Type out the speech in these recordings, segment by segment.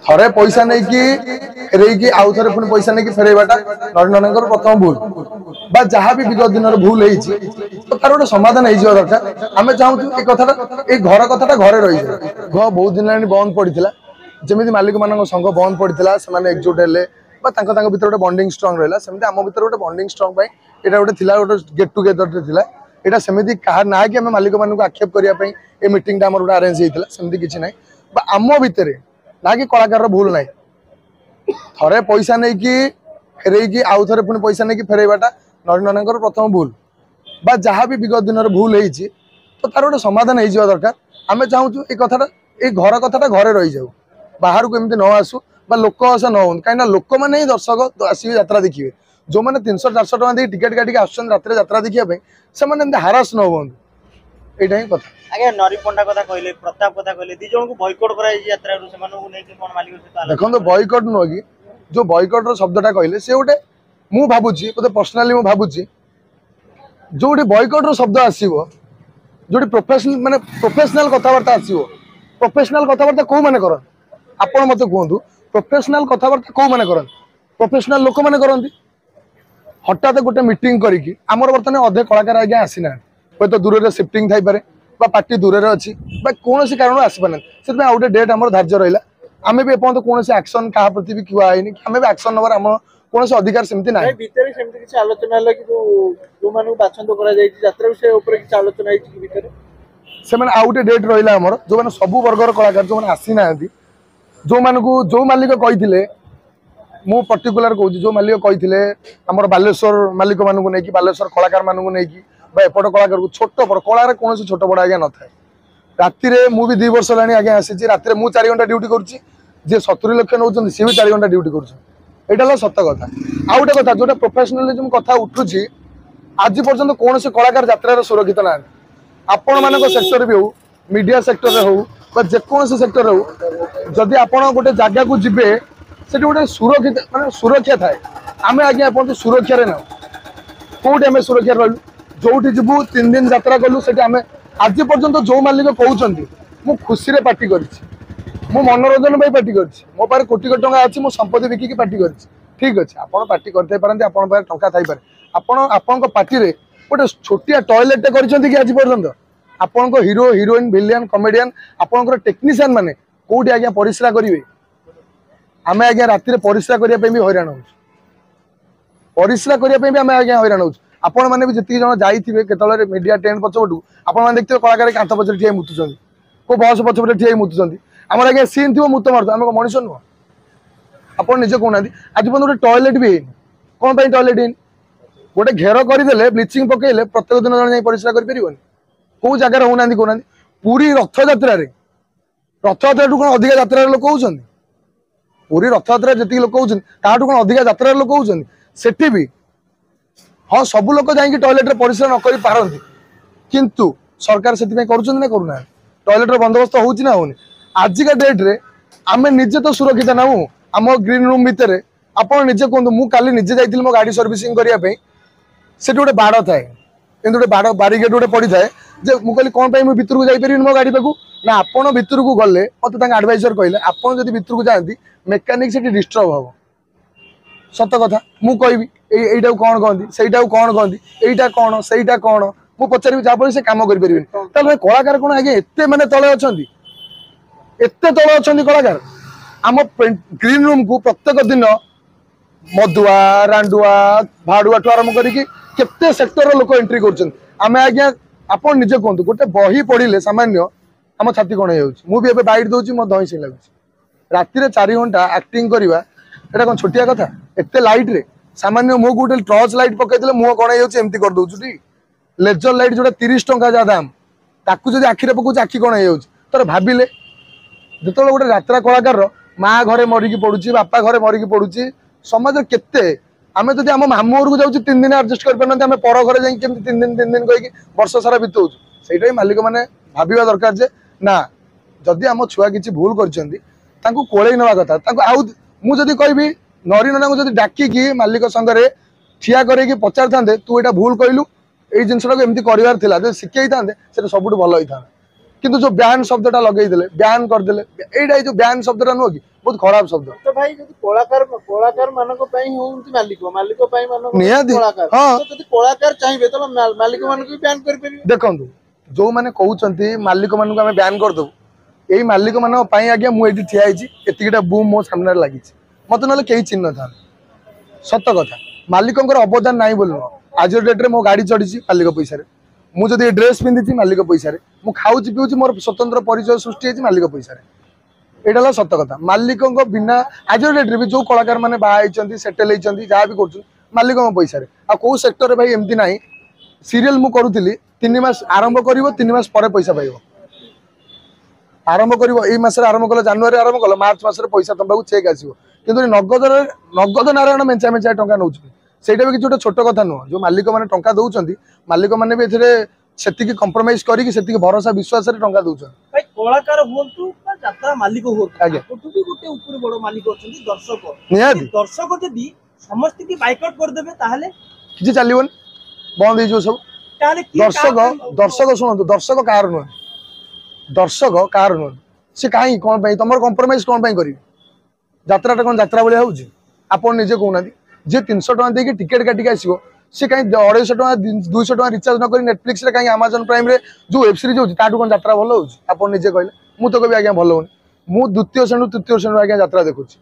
थरे पैसा नहीं कि फेरई आउ थे पुणी पैसा नहीं फेरईवाटा नवीन नंदन प्रथम भूल बा जहाँ भी विगत दिन भूल तो तार गोटे समाधान हो दरकार आम चाहूँ ये कथा ये घर कथा घरे रही जाए बहुत दिन बंद पड़ा जमी मालिक मान संघ बंद पड़ा से एकजुट हेले भर गोटे बंडिंग स्ट्रंग रहा सेमती आम भर गोटे बंडिंग स्ट्रंग गोटे गोटे गेट टुगेदर था यहाँ सेमती कह ना कि आम मालिक मान आक्षेप करने ये मीटिंग गोटे आरेंज होता सेमती किसी ना आम भितर ना कि कलाकार भूल ना थरे पैसा नहीं कि फेरई आउ थे पुणी पैसा नहीं फेरईवाटा नवीन नंदन प्रथम भूल बा जहाँ भी विगत दिन भूल तो तार गोटे समाधान हो दरकार आम चाहूँ ये कथा ये घर कथा घरे रही जाऊ बाहर को एमती न आसू बा लोक आशा न हो कहीं लोक मैंने ही दर्शक आसवे यात्रा देखिए जो मैंने 300-400 टका टिकेट काटिक आसुन रात यात्रा देखा से हारास न हो यहाँ ही कथा आगे नरी पंडा कथा कहले प्रताप कथा कहले दी जन को बॉयकॉट करा यात्रा से मानु नै कि कोन मालिक से देखो तो बॉयकॉट न कि जो बॉयकॉट रो शब्दटा कहले से गोटे मु भाबुची गोटे पर्सनली मु भाबुची जो बॉयकॉट रो शब्द आसीबो जो प्रोफेशनल कथबार्ता आसीबो प्रोफेशनल कथबार्ता को माने करन आपण मते कहंतु प्रोफेशनल कथबार्ता को माने करन प्रोफेशनल लोक माने करंती हठात गोटे मीटिंग करिकी हमर वर्तमान अधे कलाकार आगे आसीना कोई तो दूर शिफ्टिंग थाई पारे बा पार्टी दूर अच्छी कौन कारण आसपार से गोटे डेट आम धार्य रहा आम भी एपर्त कौन एक्शन क्या प्रति भी किए आम भी एक्शन नवर आम कौन अधिकार सेमती ना आलोचना से आउ गोटे डेट रहा आमर जो मैंने सब वर्गर कलाकार जो मैंने आसी ना जो मानू जो मालिक कही मु पर्टिकुलर कहूँ जो मालिक कही आम बालेश्वर मालिक मानू नहीं बालेश्वर कलाकार मानू नहीं एपट कलाकार को छोट बड़ कलार कौन छोट बड़ आज्ञा न था राति मुझे 2 वर्ष है आज्ञा आसी रात 4 घंटा ड्यूटी करुँची जी 70 लाख नौ सी भी 4 घंटा ड्यूटी कर सत कथा आउ गोटे कथा जो प्रोफेशनलिज्म कथा उठुची आज पर्यंत कौन से कलाकार यात्रा सुरक्षित ना आपण मान सेक्टर भी हो मीडिया सेक्टर हो जेकोसी सेक्टर हो जदि आपण गोटे जगह को जीवे से गोटे सुरक्षित माने सुरक्षा थाए आम आज्ञा एपर्त सुरक्षा ना कौटे आम सुरक्षा रही जो जीवु 3 दिन यात्रा कलु से आज पर्यंत जो मालिक कहते मु खुशी पार्टी कर मनोरंजन पार्टी कर मो पारे कोटी कोटी टंका अच्छी संपत्ति बिकिकी पार्टी कर ठीक अच्छे आप पार्टी करते पारती आप टंका थी आपण पार्टी रे गोटे छोटिया टॉयलेट कर आज पर्यंत आपण हीरो हिरोइन विलियन कमेडियन आपंकर टेक्नीशियन माने कौटी आज्ञा परिश्रा करेंगे आम आज्ञा राति परिश्रा करने भी हैरान हो परिश्रा करने आम आज्ञा हैरान हो आपण मैंने भी जी जन जाइए केतले मीडिया टेंट पछपटू आप देखते कलाकार कांथ पचर ठिया मुतुंट को बस पछपटे ठिया मुतुंट आम आज्ञा सीन थी मुत मार आम मनीष नुह आप निजे कहना आज पर्यटन गोटे टॉयलेट भी कौन टॉयलेट गोटे घेर करदे ब्लीचिंग पकड़े प्रत्येक दिन जन परिश्रा कर कौ जगार होना कहना पूरी रथ यात्रा कौन अधिक यात्रा लोक होती पूरी रथ यात्रा जी लोक होती कौन अधिक यात्रा लोक होती सेठी भी हाँ सबू लोग जाकि टॉयलेट रे परिश्रा न करि पारंती किंतु सरकार से करुना करूना टॉयलेट रो बंदोबस्त होची ना होनी आजिका डेट रे आमे निजे तो सुरक्षित ना आम ग्रीन रूम भितर आप निजे कहतु मु काली निजे जाइए मो गाड़ी सर्विसिंग करने से गोटे बाड़ थाए कि गोटे बाड़ बारिकेड गोटे पड़ी थाए जे मु कहली कौन पाई भितर को जापर मो गाड़ी पाकू ना आपण भितर को गले मत एडवाइजर कहले आपड़ जब भितर को जाती मेकानिक से डिस्टर्ब हम सत कथा मु कहि एटा कौन कहती से कौन कहती एटा कौन से कौन मु पचारि जहाँ से कम कर कलाकार कौन आगे एत मैंने तले अच्छा एत तले अच्छा कलाकार आम ग्रीन रूम को प्रत्येक दिन मधुआ रांडुआ भाड़ुआ ठू आरंभ करते सेक्टर लोक एंट्री करें आज्ञा आप निजे कहतु गोटे बही पढ़ले सामान्य आम छाती कौन हो बैठ दूसरी मो दही से लगुच राति 4 घंटा एक्टिंग करवा एटा कौन छोटिया कथा एत लाइट रे सामान्य मुह गोटे टर्च लाइट पकईदे मुह कण होमती कर दूसरी लेजर लाइट जोटा 30 टंका जा दाम ताकू जब आखिरे पकाउछ आखि कण हो भाविले जो गोटे यात्रा कलाकार माँ घरे मरिकी पड़ुची बापा घरे मरिकी पड़ुची समाज केते आम जब आम मामू घर को जाऊँ 3 दिन एडजस्ट कर पारना आम पर घरे जाकि 3 दिन कहीकि वर्ष सारा बिताऊँ से मालिक मैंने भाविया दरकार जे ना जदि आम छुआ किसी भूल कर कोड़े नवा कथा आउ मुझे कहि नरी नना को डाकिकी मालिक संगे ठिया कर पचार था तू यहाँ भूल कहलु ये जिनसा एमती करार शिखई था सब भल होता किंतु जो ब्यान शब्दटा लगेदेले ब्यान करदेले एटा जो ब्यान शब्दटा नुह कि बहुत खराब शब्द तो भाई जदि कलाकार मानको पई होउंती मालिक पई मानको निहाती कलाकार हाँ तो जदि कलाकार चाहिबे तो मालिक मानको भी बैन कर परिबे। देखंतु जो माने कहउचंती मालिक मानको हमें ब्यान कर दबु एई मालिक मानको पई आज्ञा मु एठी ठिया आइची एतिकिटा बूम मो सामने लागिची मते नले केही चिन्ह था सत्य कथा मालिकंकर अवदान नाही बोलनो आज डेट रे मो गाड़ी चढ़ी मालिक पैसा रे मु जदि ड्रेस पिंधि मालिक पैसा रे मु खाऊची पिऊची मोर स्वतंत्र परिचय सृष्टि है मालिक पैसा रे एटा सत्य कथा मालिकों बिना आज डेट रे भी जो कलाकार मैंने बाहर सेटेल होती जहाँ भी कर मालिकों पैसा रे आ कौ सेक्टर भाई एमती ना सीरियल मु करूली 3 मास आरंभ कर 3 मास पर पैसा पाइब आरंभ कर आरंभ कल जानुरी आरंभ कल मार्च मसरे पैसा तुम चेक आसो कि नगद नारायण मेचा मेचा टंका नौ ସେଇଟା ବି କିଛି ଗୋଟେ ଛୋଟ କଥା ନୁହଁ जो मालिक मैंने टंका दौरान मालिक मैंने भी एसे कंप्रोमाइज करके से भरोसा विश्वास टंका दौरान भाई कलाकार हुंतु बा यात्रा मालिक हुंतु आज्ञा तो भी गोटे ऊपर बड़ मालिक अछंती दर्शक निहाती दर्शक जदी समस्त की बाइकआउट कर देबे ताहले किछि चलिबन बंद हो सब ताहले दर्शक शुणु दर्शक कार नुह से कहीं कौन तुम कंप्रोमाइज कौन करी यात्राटा कौन यात्रा भाई हूँ आप निजे कहना जी 300 टका देके टिकेट काटिक आसो सी कहीं 250 टका 200 टका रिचार्ज न करी नेटफ्लिक्स कहीं अमेजन प्राइम रे जो वेब सीरीज होती ताठू कौन यात्रा भल होची आप निजे कहले मुझे तो कभी आज्ञा भल होनी मु द्वितीय श्रेणी तृतीय श्रेणी आज्ञा यात्रा देखुची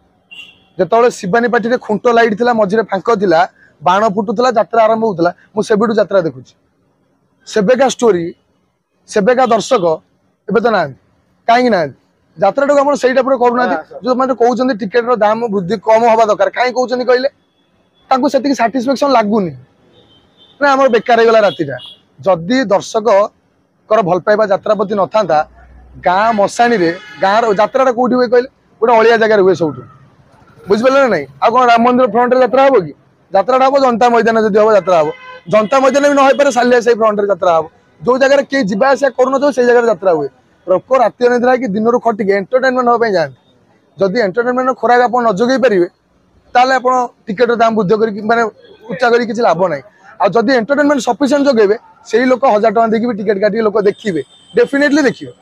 जिते शिवानी पार्टी खुंट लाइट थिला मझे फांक थिला बाण फुटुला यात्रा आरंभ होता मुझे यात्रा देखुची सेबेका स्टोरी सेबेका दर्शक एबे तो ना कहीं ना यात्रा टाइम से करूना जो मैंने कहते टिकेट दाम वृद्धि कम हवा दरकार कहीं कहते कहले से साटिस्फेक्शन लगुनि ना आम बेकार होगा रातिटा जदि दर्शक भल पाइबा यात्रा प्रति न था गाँ मशाणी गाँव यात्रा कौटी हुए कहले गोटे अलिया जगह हुए सब बुझिपारे ना नहीं आ कौन राम मंदिर फ्रंट यात्रा हम कि यात्रा हम जनता मैदान जब हम यात्रा हम जनता मैदान भी नई सालिया से फ्रंट यात्रा हम जो जगह किए जावास कर से जगह यात्रा हुए लोक राति अनिद्रा कि दिन खटिके एंटरटेनमेंट हाँपाई जाते जदि एंटरटेनमेंट खोराक आप न जोगे पारे ताले आप टिकेट दाम वृद्धि कर माने उच्चा करी किसी लाभ ना आ जदि एंटरटेनमेंट सफिशिएंट जोगेबे से लोक 1000 टका देकी टिकेट काटी लोक देखिए डेफिनेटली देखिए।